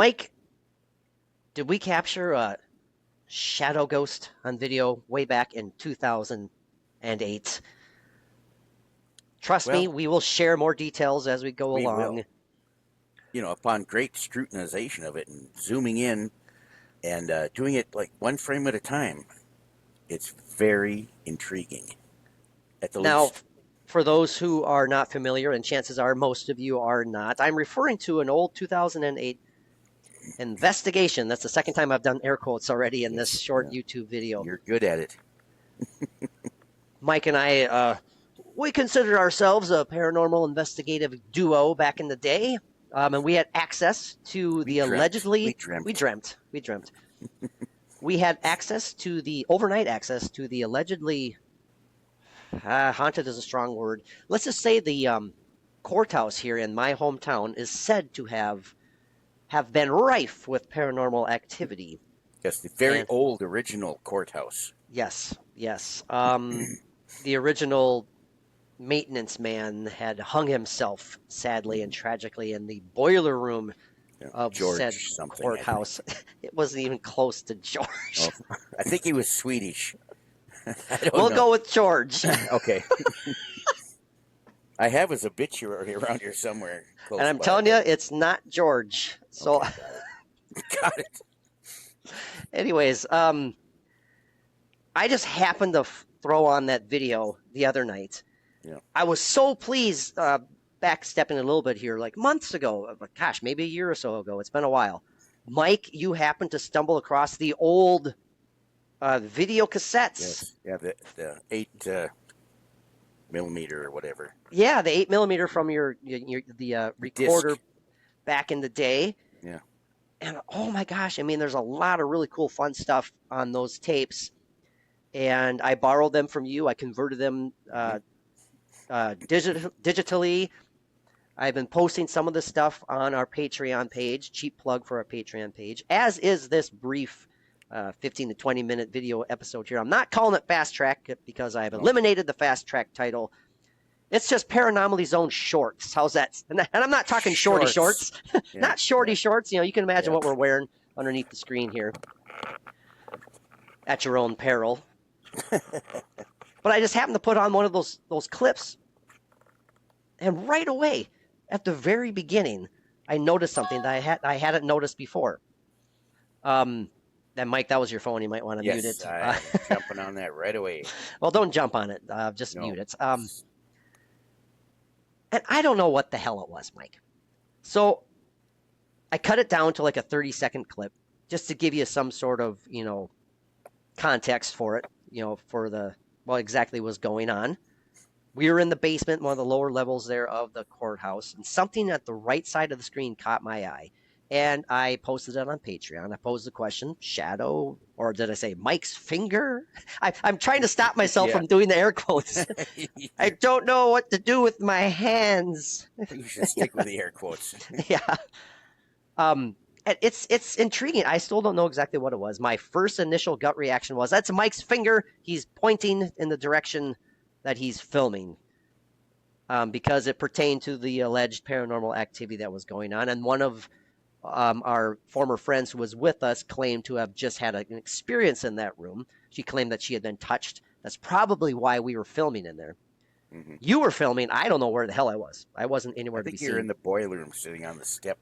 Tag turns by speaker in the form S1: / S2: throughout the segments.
S1: Mike, did we capture a shadow ghost on video way back in 2008? Trust me,
S2: Well,
S1: we will share more details as we go
S2: we
S1: along.
S2: will. Upon great scrutinization of it and zooming in and doing it like one frame at a time, it's very intriguing, at the
S1: Now,
S2: least.
S1: for those who are not familiar, and chances are most of you are not, I'm referring to an old 2008 investigation. That's the second time I've done air quotes already in this
S2: Yes,
S1: short
S2: yeah,
S1: YouTube video.
S2: you're good at it.
S1: Mike and I, we considered ourselves a paranormal investigative duo back in the day, and we had access to
S2: We
S1: the
S2: dreamt. We
S1: allegedly.
S2: dreamt.
S1: We dreamt. We had access to the overnight access to the allegedly haunted is a strong word. Let's just say the courthouse here in my hometown is said to have been rife with paranormal activity.
S2: Yes, the very
S1: And
S2: old original courthouse.
S1: yes, yes. The original maintenance man had hung himself sadly and tragically in the boiler room of
S2: George
S1: said
S2: something.
S1: courthouse. It wasn't even close to George.
S2: Oh, I think he was Swedish. I don't
S1: We'll
S2: know.
S1: go with George.
S2: Okay. I have his obituary around here somewhere. Close
S1: And I'm
S2: by,
S1: telling you, it's not George. So,
S2: okay, got it.
S1: anyways, I just happened to throw on that video the other night.
S2: Yeah.
S1: I was so pleased, backstepping a little bit here, like months ago, gosh, maybe a year or so ago. It's been a while. Mike, you happened to stumble across the old video cassettes.
S2: Yes. Yeah, the 8 millimeter or whatever.
S1: Yeah, the 8mm from the recorder
S2: Disc.
S1: back in the day.
S2: Yeah.
S1: And oh my gosh, I mean, there's a lot of really cool, fun stuff on those tapes. And I borrowed them from you. I converted them digitally. I've been posting some of the stuff on our Patreon page. Cheap plug for our Patreon page, as is this brief 15 to 20 minute video episode here. I'm not calling it Fast Track because I've eliminated the Fast Track title. It's just Paranormally Zone Shorts. How's that? And I'm not talking shorty shorts.
S2: Yeah,
S1: Not shorty
S2: yeah.
S1: shorts. You can imagine
S2: Yeah.
S1: what we're wearing underneath the screen here. At your own peril. But I just happened to put on one of those clips. And right away, at the very beginning, I noticed something that I hadn't noticed before. And Mike, that was your phone. You might want to mute it.
S2: Yes, I'm jumping on that right away.
S1: Well, don't jump on it. Just
S2: No.
S1: mute it. And I don't know what the hell it was, Mike. So I cut it down to like a 30-second clip just to give you some sort of, context for it, for what exactly was going on. We were in the basement, one of the lower levels there of the courthouse, and something at the right side of the screen caught my eye. And I posted it on Patreon. I posed the question, shadow, or did I say Mike's finger? I'm trying to stop myself from doing the air quotes. I don't know what to do with my hands.
S2: You should stick with the air quotes.
S1: Yeah. It's intriguing. I still don't know exactly what it was. My first initial gut reaction was, that's Mike's finger. He's pointing in the direction that he's filming, because it pertained to the alleged paranormal activity that was going on. And one of our former friends who was with us claimed to have just had an experience in that room. She claimed that she had been touched. That's probably why we were filming in there. Mm-hmm. You were filming. I don't know where the hell I was. I wasn't anywhere to be seen.
S2: I think you're in the boiler room sitting on the step.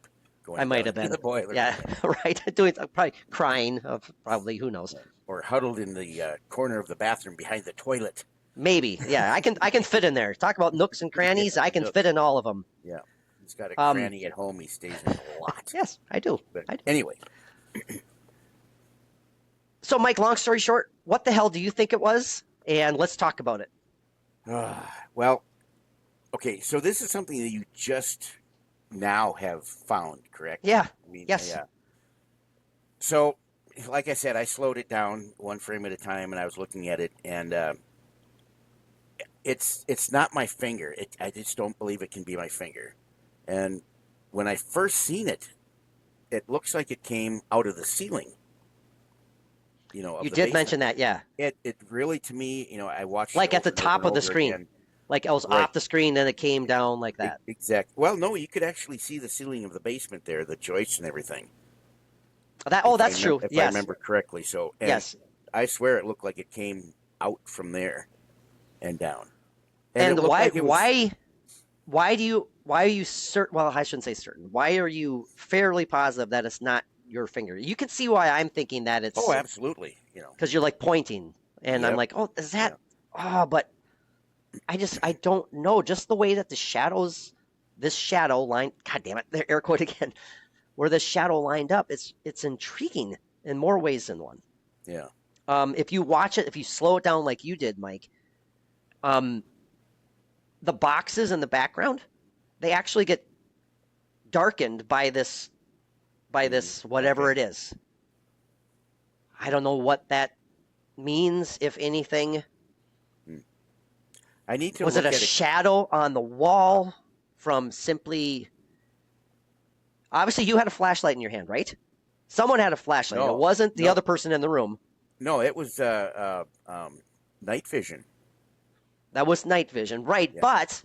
S1: I might have been.
S2: In the boiler.
S1: Yeah, right. Doing probably crying. Probably, who knows?
S2: Or huddled in the corner of the bathroom behind the toilet.
S1: Maybe. Yeah, I can fit in there. Talk about nooks and crannies. I can fit in all of them.
S2: Yeah. He's got a cranny at home. He stays in a lot.
S1: Yes, I do.
S2: But anyway.
S1: So, Mike, long story short, what the hell do you think it was? And let's talk about it.
S2: Well, okay. So this is something that you just now have found, correct?
S1: Yeah.
S2: I mean,
S1: yes.
S2: Yeah. So, like I said, I slowed it down one frame at a time, and I was looking at it, and it's not my finger. I just don't believe it can be my finger. And when I first seen it, it looks like it came out of the ceiling. You did
S1: basement. Mention that, yeah.
S2: It really, to me, I watched
S1: like at the top of the screen.
S2: Again.
S1: Like it was off the screen, then it came down like that.
S2: Exactly. Well, no, you could actually see the ceiling of the basement there, the joists and everything.
S1: That's true.
S2: If I
S1: Yes.
S2: remember correctly. So, and
S1: Yes.
S2: I swear it looked like it came out from there and down, and it
S1: And
S2: looked like it was.
S1: why are you certain? Well, I shouldn't say certain. Why are you fairly positive that it's not your finger? You can see why I'm thinking that
S2: Oh,
S1: it's
S2: absolutely.
S1: because you're like pointing, and I'm
S2: Yep.
S1: like, oh, is that?
S2: Yeah.
S1: Oh, but I don't know. Just the way that the shadows, this shadow line. God damn it, there air quote again. Where the shadow lined up, it's intriguing in more ways than one.
S2: Yeah.
S1: If you watch it, if you slow it down like you did, Mike, um, the boxes in the background, they actually get darkened by this whatever
S2: Okay.
S1: it is. I don't know what that means, if anything.
S2: Hmm. I need to
S1: Was it a
S2: look at it.
S1: shadow on the wall from simply? Obviously, you had a flashlight in your hand, right? Someone had a flashlight. It
S2: No,
S1: wasn't the
S2: no,
S1: other person in the room.
S2: no. It was night vision.
S1: That was night vision, right?
S2: Yeah.
S1: But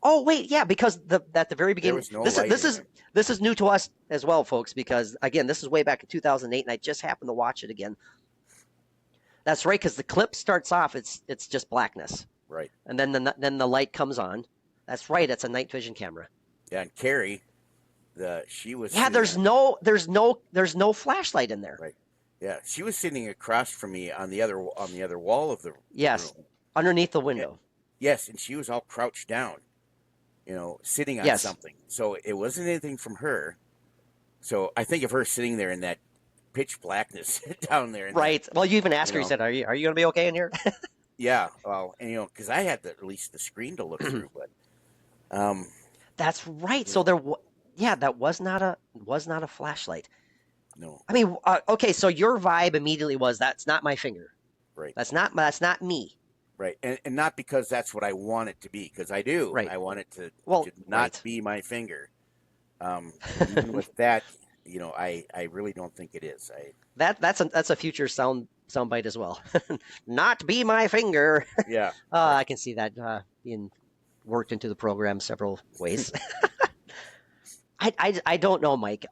S1: oh wait, yeah, because the at the very
S2: There
S1: beginning,
S2: was no light in there.
S1: this is new to us as well, folks. Because again, this is way back in 2008, and I just happened to watch it again. That's right, because the clip starts off, it's just blackness,
S2: Right.
S1: and then the light comes on. That's right, it's a night vision camera.
S2: Yeah. And Carrie, she was
S1: Yeah,
S2: sitting on.
S1: there's no flashlight in there.
S2: Right. Yeah. She was sitting across from me on the other wall of the
S1: Yes,
S2: room.
S1: underneath the
S2: Yeah.
S1: window.
S2: Yes, and she was all crouched down, sitting on
S1: Yes,
S2: something. So it wasn't anything from her. So I think of her sitting there in that pitch blackness down there, and then
S1: right. Well, you even
S2: you
S1: asked her. You
S2: know,
S1: said, "Are you going to be okay in here?"
S2: yeah. Well, and because I had at least the screen to look through, but um,
S1: That's right.
S2: you
S1: So
S2: know,
S1: yeah, that was not a flashlight.
S2: no,
S1: I mean, okay. So your vibe immediately was that's not my finger.
S2: right,
S1: That's not me.
S2: right, and not because that's what I want it to be, because I do.
S1: Right.
S2: I want it to
S1: Well,
S2: not
S1: right.
S2: be my finger. But even with that, I really don't think it is.
S1: That's a future soundbite as well. Not be my finger.
S2: Yeah, right.
S1: I can see that being worked into the program several ways. I don't know, Mike.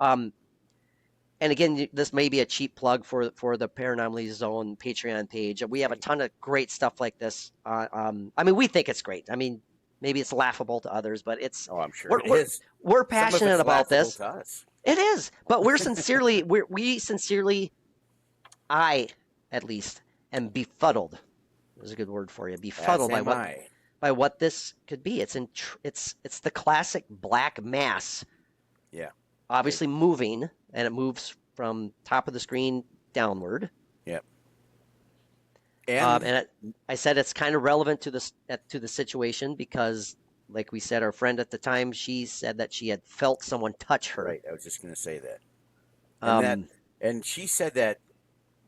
S1: And again, this may be a cheap plug for the Paranormally Zone Patreon page. We have a ton of great stuff like this. I mean, we think it's great. I mean, maybe it's laughable to others, but
S2: Oh, I'm sure
S1: we're
S2: it is.
S1: we're
S2: Some of
S1: passionate
S2: it's
S1: about
S2: laughable
S1: this.
S2: to us.
S1: It is, but we sincerely, I at least am befuddled. There's a good word for you.
S2: As
S1: Befuddled
S2: am I.
S1: by what this could be. It's the classic black mass,
S2: Yeah. It,
S1: obviously moving, and it moves from top of the screen downward.
S2: yeah. And
S1: I said it's kind of relevant to the situation because, like we said, our friend at the time, she said that she had felt someone touch her.
S2: right, I was just going to say that. And
S1: Um,
S2: and she said that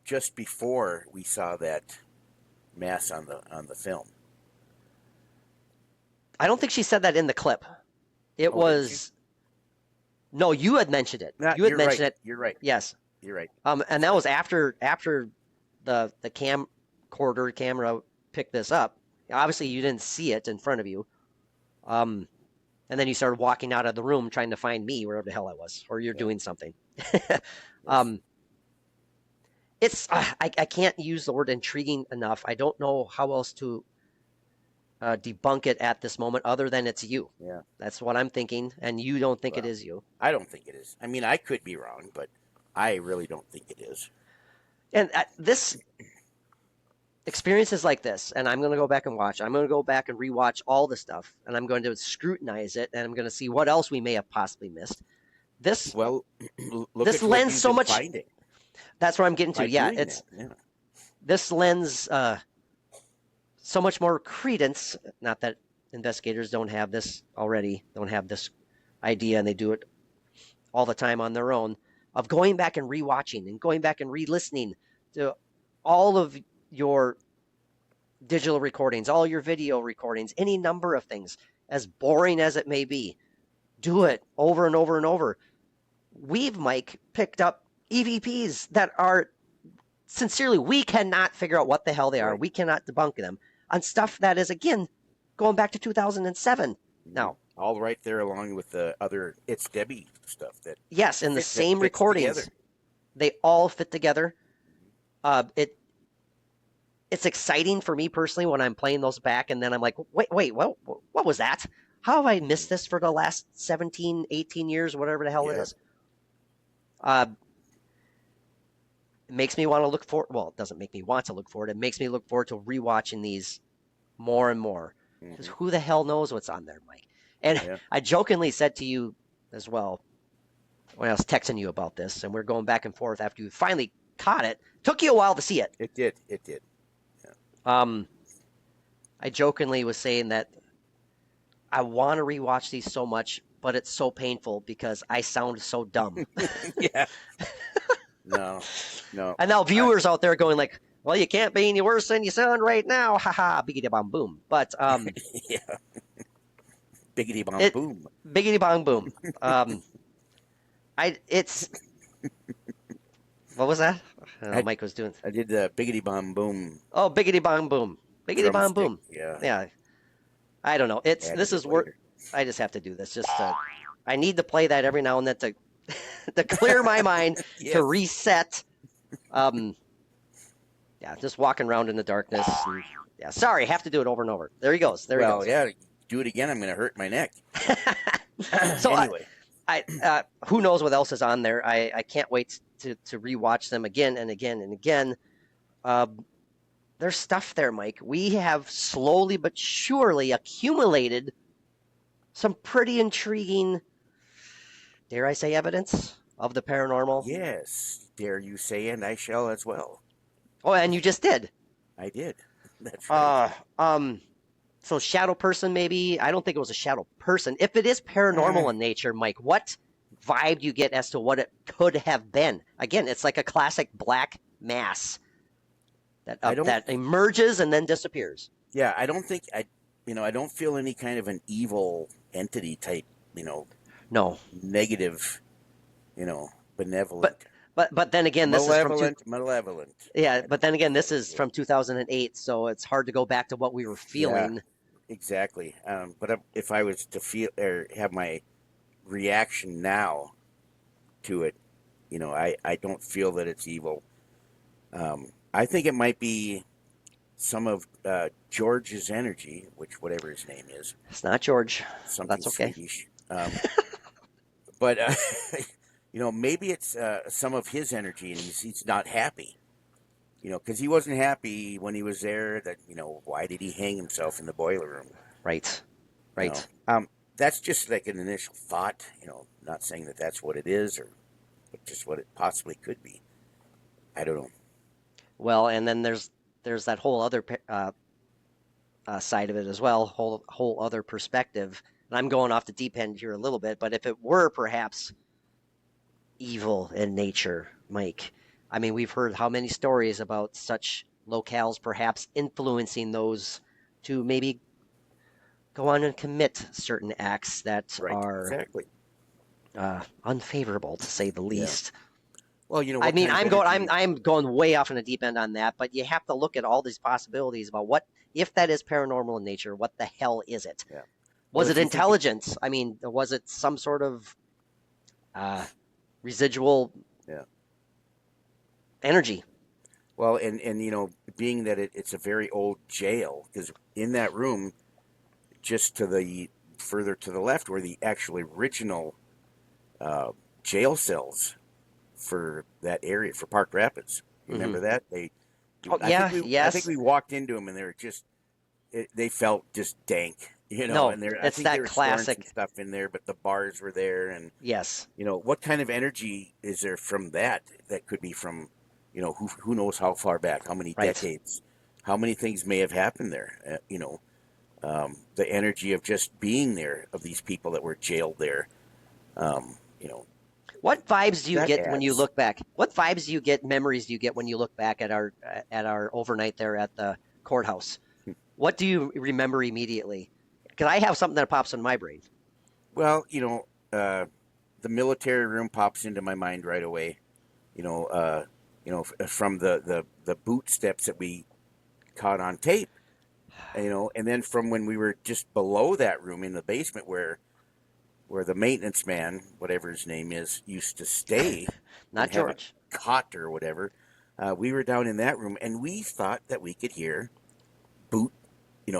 S2: just before we saw that mass on the film.
S1: I don't think she said that in the clip. It
S2: Oh, didn't you?
S1: was no, you had mentioned it.
S2: No,
S1: You had
S2: you're right.
S1: mentioned it.
S2: You're right.
S1: Yes.
S2: You're right.
S1: And that was after the camcorder camera picked this up. Obviously, you didn't see it in front of you. And then you started walking out of the room trying to find me wherever the hell I was, or you're
S2: Yeah.
S1: doing something.
S2: Yes.
S1: It's I can't use the word intriguing enough. I don't know how else to debunk it at this moment, other than it's you.
S2: Yeah.
S1: That's what I'm thinking, and you don't think it
S2: Well,
S1: is you.
S2: I don't think it is. I mean, I could be wrong, but I really don't think it is.
S1: And this experiences like this, and I'm going to go back and watch. I'm going to go back and rewatch all the stuff, and I'm going to scrutinize it, and I'm going to see what else we may have possibly missed. This
S2: Well, look
S1: this
S2: at what
S1: lends
S2: you've
S1: so
S2: been
S1: much.
S2: finding
S1: That's where I'm getting to.
S2: by
S1: Yeah,
S2: doing
S1: it's
S2: that. Yeah.
S1: this lends so much more credence. Not that investigators don't have this already, don't have this idea, and they do it all the time on their own, of going back and rewatching and going back and re-listening to all of your digital recordings, all your video recordings, any number of things, as boring as it may be. Do it over and over and over. We've, Mike, picked up EVPs that are sincerely, we cannot figure out what the hell they are.
S2: Right.
S1: We cannot debunk them on stuff that is, again, going back to 2007. Now,
S2: all right there along with the other It's Debbie stuff that
S1: yes, in the
S2: that
S1: same
S2: fits together.
S1: recordings. They all fit together. It it's exciting for me personally when I'm playing those back, and then I'm like, wait, what was that? How have I missed this for the last 17, 18 years, whatever the hell it
S2: Yeah.
S1: is? Uh, it makes me want to look for. Well, it doesn't make me want to look forward. It makes me look forward to rewatching these more and more. Because
S2: Hmm.
S1: who the hell knows what's on there, Mike? And
S2: Yeah.
S1: I jokingly said to you as well when I was texting you about this, and we're going back and forth after you finally caught it. Took you a while to see it.
S2: It did. It did. Yeah.
S1: Um, I jokingly was saying that I want to rewatch these so much, but it's so painful because I sound so dumb.
S2: Yeah. No. No.
S1: And now
S2: I,
S1: viewers out there going like, "Well, you can't be any worse than you sound right now." Ha ha, biggity bom boom. But
S2: yeah. Biggity bomb
S1: it
S2: boom.
S1: biggity bong boom. It's what was that?
S2: I,
S1: Mike was doing.
S2: I did the biggity bomb boom
S1: Oh, biggity bong boom, biggity bong
S2: drumstick.
S1: boom.
S2: Yeah.
S1: Yeah, I don't know. It's
S2: Added
S1: this
S2: it
S1: is work.
S2: later.
S1: I just have to do this. Just I need to play that every now and then to to clear my mind, to
S2: Yes.
S1: reset. Um, yeah, just walking around in the darkness. And, yeah, sorry, have to do it over and over. There he goes. There he
S2: Well,
S1: goes.
S2: yeah. Do it again. I'm going to hurt my neck.
S1: So
S2: Anyway.
S1: I who knows what else is on there? I can't wait to rewatch them again and again and again. There's stuff there, Mike. We have slowly but surely accumulated some pretty intriguing, dare I say, evidence of the paranormal.
S2: Yes. Dare you say, and I shall as well.
S1: Oh, and you just did.
S2: I did. That's right.
S1: So shadow person, maybe. I don't think it was a shadow person. If it is paranormal in nature, Mike, what vibe do you get as to what it could have been? Again, it's like a classic black mass that emerges and then disappears.
S2: Yeah, I don't think I don't feel any kind of an evil entity type,
S1: No,
S2: negative, benevolent,
S1: but then again, this is from
S2: malevolent.
S1: yeah. But then again, this is from 2008, so it's hard to go back to what we were feeling.
S2: Yeah, exactly. But if I was to feel or have my reaction now to it, I don't feel that it's evil. I think it might be some of George's energy, which whatever his name is,
S1: It's not George.
S2: something
S1: That's okay.
S2: Swedish. But maybe it's some of his energy, and he's not happy. Because he wasn't happy when he was there. That why did he hang himself in the boiler room?
S1: Right, right.
S2: That's just like an initial thought. Not saying that that's what it is, but just what it possibly could be. I don't know.
S1: Well, and then there's that whole other side of it as well, whole other perspective. And I'm going off the deep end here a little bit, but if it were perhaps evil in nature, Mike, I mean, we've heard how many stories about such locales perhaps influencing those to maybe go on and commit certain acts that
S2: Right.
S1: are
S2: Exactly.
S1: unfavorable, to say the least.
S2: Well,
S1: I mean, I'm going way off in the deep end on that, but you have to look at all these possibilities about what if that is paranormal in nature. What the hell is it?
S2: Yeah.
S1: Was
S2: Well,
S1: it intelligence? I mean, was it some sort of residual energy?
S2: Well, and being that it's a very old jail, because in that room, just further to the left, were the actual original jail cells for that area for Park Rapids. Remember that? I think we walked into them, and they were they felt just dank,
S1: No,
S2: and I
S1: it's
S2: think
S1: that
S2: they were storing
S1: classic
S2: some stuff in there, but the bars were there, and
S1: yes.
S2: what kind of energy is there from that could be from, who knows how far back, how many
S1: Right.
S2: decades, how many things may have happened there, the energy of just being there, of these people that were jailed there,
S1: What vibes do you
S2: that
S1: get when you
S2: adds.
S1: look back? What vibes do you get, memories do you get when you look back at our overnight there at the courthouse? What do you remember immediately? Because I have something that pops in my brain.
S2: Well, the military room pops into my mind right away. From the boot steps that we caught on tape. And then from when we were just below that room in the basement, where where the maintenance man, whatever his name is, used to stay
S1: Not
S2: and have a
S1: George.
S2: cot or whatever. We were down in that room, and we thought that we could hear boot,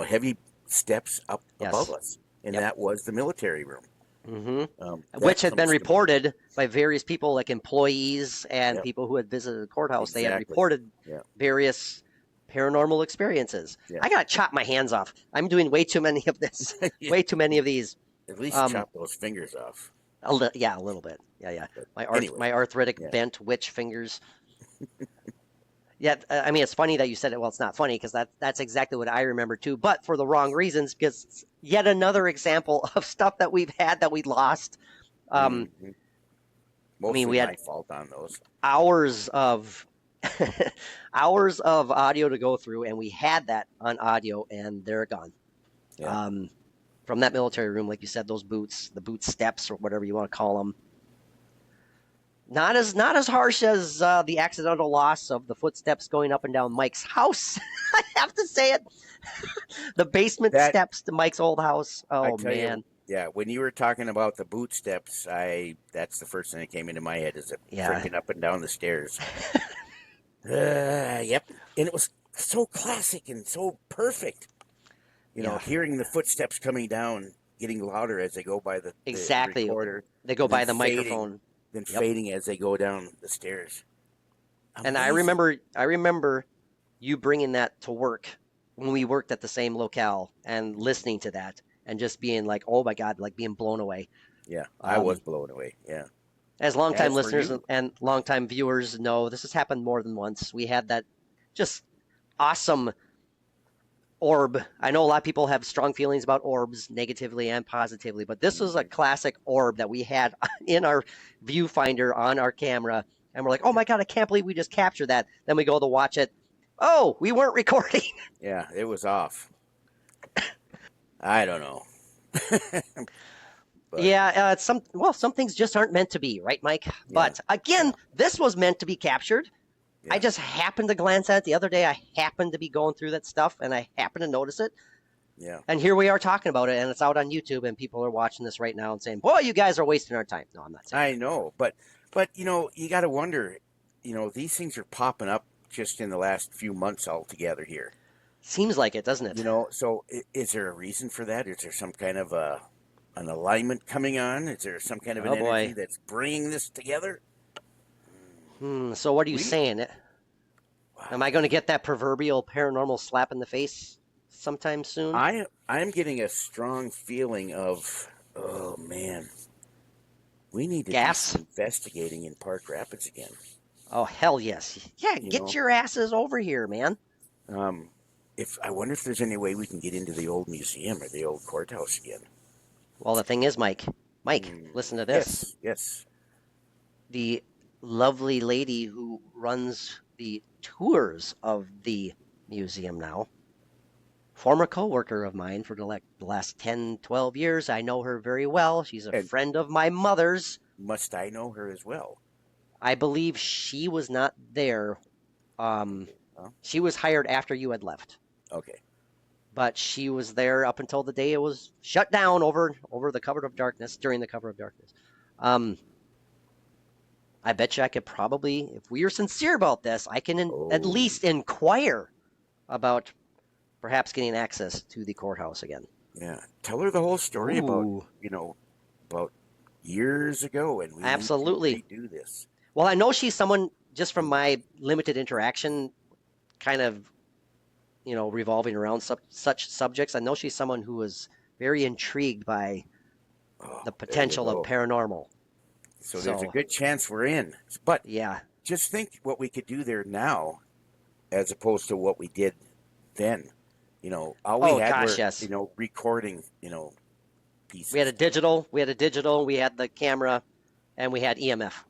S2: heavy steps up above
S1: Yes.
S2: us, and
S1: Yep.
S2: that was the military room.
S1: hmm Which
S2: That
S1: had been
S2: comes to mind.
S1: reported by various people, like employees and
S2: Yep,
S1: people who had visited the courthouse. They had
S2: exactly.
S1: reported
S2: Yeah,
S1: various paranormal experiences.
S2: yeah.
S1: I gotta chop my hands off. I'm doing way too many of this.
S2: Yeah.
S1: Way too many of these.
S2: At least
S1: Um,
S2: chop those fingers off.
S1: yeah, a little bit. Yeah, yeah.
S2: But
S1: My
S2: anyway,
S1: arthritic
S2: yeah,
S1: bent witch fingers. Yeah, I mean, it's funny that you said it. Well, it's not funny because that's exactly what I remember too, but for the wrong reasons. Because it's yet another example of stuff that we've had that we lost. Um,
S2: hmm
S1: I mean,
S2: mostly
S1: we
S2: my
S1: had
S2: fault on those.
S1: hours of hours of audio to go through, and we had that on audio, and they're gone.
S2: Yeah,
S1: Um, from that military room, like you said, those boots, the boot steps, or whatever you want to call them, not as harsh as the accidental loss of the footsteps going up and down Mike's house. I have to say it. The basement
S2: that
S1: steps to Mike's old house.
S2: I
S1: Oh
S2: tell you,
S1: man,
S2: yeah. When you were talking about the boot steps, that's the first thing that came into my head is it
S1: yeah,
S2: freaking up and down the stairs. Yep, and it was so classic and so perfect.
S1: yeah,
S2: Hearing the footsteps coming down, getting louder as they go by the
S1: exactly.
S2: recorder,
S1: They go
S2: and
S1: by the microphone.
S2: then
S1: Yep.
S2: fading as they go down the stairs.
S1: And I
S2: Amazing.
S1: remember you bringing that to work when we worked at the same locale and listening to that and just being like, oh my God, like being blown away.
S2: Yeah, I was
S1: Um,
S2: blown away. Yeah,
S1: as longtime
S2: as were
S1: listeners
S2: you.
S1: and longtime viewers know, this has happened more than once. We had that just awesome orb. I know a lot of people have strong feelings about orbs, negatively and positively, but this was a
S2: Mhm.
S1: classic orb that we had in our viewfinder on our camera. And we're like, oh my God, I can't believe we just captured that. Then we go to watch it. Oh, we weren't recording.
S2: Yeah, it was off. I don't know, but
S1: Yeah, some things just aren't meant to be, right, Mike?
S2: yeah,
S1: But
S2: yeah,
S1: again, this was meant to be captured. I
S2: yeah,
S1: just happened to glance at it the other day. I happened to be going through that stuff and I happened to notice it.
S2: yeah.
S1: And here we are talking about it, and it's out on YouTube, and people are watching this right now and saying, "Boy, you guys are wasting our time." No, I'm not saying
S2: I
S1: that.
S2: know, but you got to wonder. These things are popping up just in the last few months altogether here.
S1: Seems like it, doesn't it?
S2: So is there a reason for that? Is there some kind of an alignment coming on? Is there some kind of an
S1: Oh
S2: energy
S1: boy.
S2: that's bringing this together?
S1: So what are you
S2: We,
S1: saying? Am
S2: wow.
S1: I going to get that proverbial paranormal slap in the face sometime soon?
S2: I'm getting a strong feeling of, oh man, we need to do some
S1: Gas?
S2: investigating in Park Rapids again.
S1: Oh hell yes. Yeah,
S2: You
S1: get
S2: know,
S1: your asses over here, man.
S2: um, if I wonder if there's any way we can get into the old museum or the old courthouse again.
S1: Well, the thing is, Mike,
S2: Mm,
S1: listen to this.
S2: yes, yes.
S1: The lovely lady who runs the tours of the museum now, former coworker of mine for the last 10, 12 years. I know her very well. She's a
S2: And
S1: friend of my mother's.
S2: must I know her as well?
S1: I believe she was not there. Um,
S2: Okay. Well,
S1: she was hired after you had left,
S2: okay.
S1: but she was there up until the day it was shut down over the cover of darkness, during the cover of darkness. Um, I bet you I could probably, if we are sincere about this, I can at
S2: Oh,
S1: least inquire about perhaps getting access to the courthouse again.
S2: yeah. Tell her the whole story about,
S1: Ooh,
S2: you know, about years ago, and we need to
S1: absolutely.
S2: redo this.
S1: Well, I know she's someone, just from my limited interaction, kind of, revolving around such subjects. I know she's someone who is very intrigued by
S2: Oh,
S1: the
S2: there you
S1: potential of
S2: go.
S1: paranormal.
S2: So there's a
S1: So,
S2: good chance we're in. But
S1: yeah.
S2: just think what we could do there now as opposed to what we did then. All we
S1: Oh
S2: had
S1: gosh,
S2: were,
S1: yes.
S2: recording,
S1: We had a
S2: pieces.
S1: digital, we had a digital, we had the camera, and we had EMF,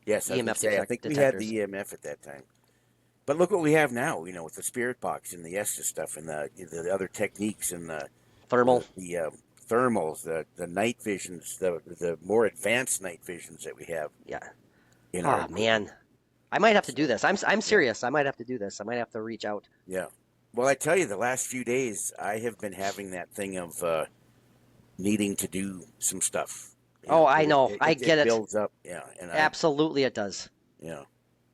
S2: Yes, I was going to
S1: EMF
S2: say, I think we had
S1: detectors.
S2: the EMF at that time. But look what we have now, with the spirit box and the Estes stuff and the other techniques and
S1: Thermal.
S2: the thermals, the night visions, the more advanced night visions that we have
S1: Yeah.
S2: in our
S1: Oh
S2: equipment.
S1: man. I might have to do
S2: So
S1: this. I'm
S2: yeah,
S1: serious. I might have to do this. I might have to reach out.
S2: yeah. Well, I tell you, the last few days I have been having that thing of needing to do some stuff.
S1: Oh, I
S2: because
S1: know. I get
S2: it
S1: it.
S2: builds up. Yeah, and
S1: Absolutely, it does.
S2: yeah,
S1: I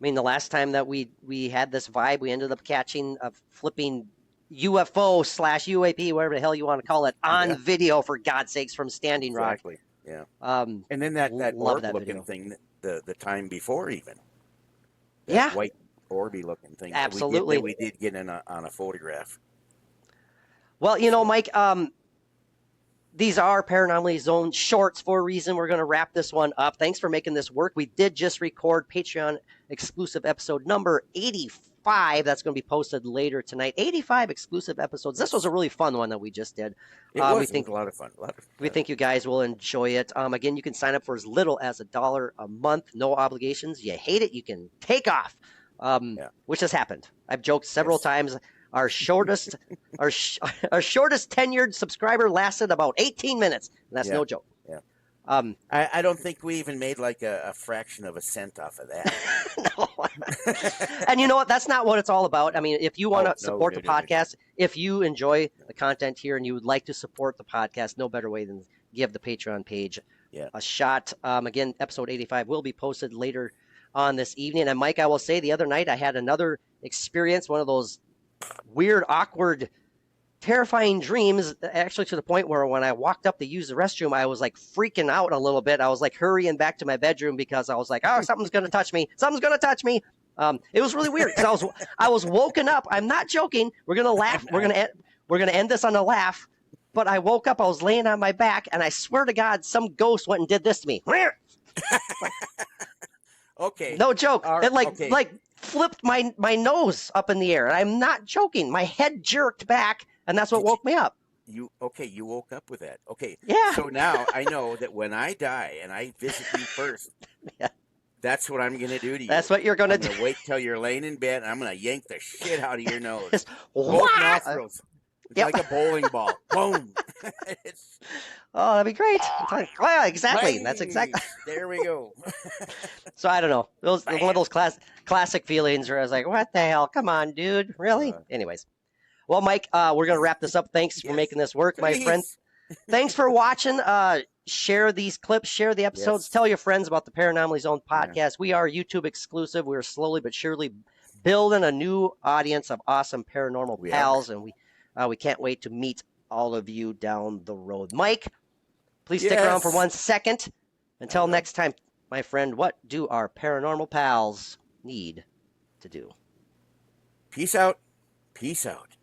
S1: mean, the last time that we had this vibe, we ended up catching a flipping UFO slash UAP, whatever the hell you want to call it, on
S2: yeah,
S1: video, for God's sakes, from Standing Rock.
S2: exactly. Yeah,
S1: Um,
S2: and then that
S1: love
S2: orb
S1: that
S2: looking
S1: video.
S2: thing, the time before even that
S1: Yeah,
S2: white orby looking thing that
S1: absolutely.
S2: we did get in on a photograph.
S1: Well,
S2: So
S1: Mike, these are Paranormally Zoned shorts for a reason. We're going to wrap this one up. Thanks for making this work. We did just record Patreon exclusive episode number 85. That's going to be posted later tonight. 85 exclusive episodes. This was
S2: yes,
S1: a really fun one that we just did.
S2: it
S1: We
S2: was. It was
S1: think
S2: a lot of fun.
S1: we think you guys will enjoy it. Again, you can sign up for as little as $1 a month. No obligations. You hate it, you can take off,
S2: Yeah.
S1: which has happened. I've joked several
S2: Yes.
S1: times. Our shortest, our shortest tenured subscriber lasted about 18 minutes, and that's
S2: Yeah.
S1: no joke.
S2: Yeah.
S1: Um,
S2: I don't think we even made like a fraction of a cent off of that.
S1: no. And you know what? That's not what it's all about. I mean, if you want to
S2: Oh,
S1: support
S2: no,
S1: the
S2: no, no, no.
S1: podcast, if you enjoy the content here and you would like to support the podcast, no better way than give the Patreon page
S2: Yeah.
S1: a shot. Again, episode 85 will be posted later on this evening. And Mike, I will say the other night I had another experience, one of those weird, awkward, terrifying dreams, actually to the point where when I walked up to use the restroom, I was like freaking out a little bit. I was like hurrying back to my bedroom because I was like, oh, something's going to touch me. Something's going to touch me. It was really weird because I was woken up. I'm not joking. We're going to laugh. We're going to end this on a laugh. But I woke up, I was laying on my back, and I swear to God, some ghost went and did this to me.
S2: Okay.
S1: No joke. It
S2: okay.
S1: like flipped my nose up in the air. And I'm not joking. My head jerked back, and that's what
S2: Did you-
S1: woke me up.
S2: You woke up with that. Okay.
S1: Yeah.
S2: So now I know that when I die and I visit you first,
S1: Yeah.
S2: that's what I'm gonna do to you.
S1: That's what you're gonna
S2: I'm
S1: do.
S2: gonna wait till you're laying in bed and I'm gonna yank the shit out of your nose.
S1: Just,
S2: Both
S1: "Wah!"
S2: nostrils. It's
S1: Yep.
S2: like a bowling ball. Boom. It's
S1: Oh, that'd be great. Yeah, exactly. That's
S2: bang.
S1: exactly.
S2: There we go.
S1: So I don't know. It was one of those classic feelings where I was like, "What the hell? Come on, dude, really?" Anyways, well, Mike, we're gonna wrap this up. Thanks for
S2: Yes.
S1: making this work, my friend.
S2: Please.
S1: Thanks for watching. Share these clips, share the episodes,
S2: Yes.
S1: Tell your friends about the Paranormally Zoned
S2: Yeah.
S1: podcast. We are YouTube exclusive. We're slowly but surely building a new audience of awesome paranormal
S2: We
S1: pals, and we can't wait to meet all of you down the road. Mike, please stick around for
S2: Yes.
S1: 1 second. Until next time, my friend, what do our paranormal pals need to do?
S2: Peace out. Peace out.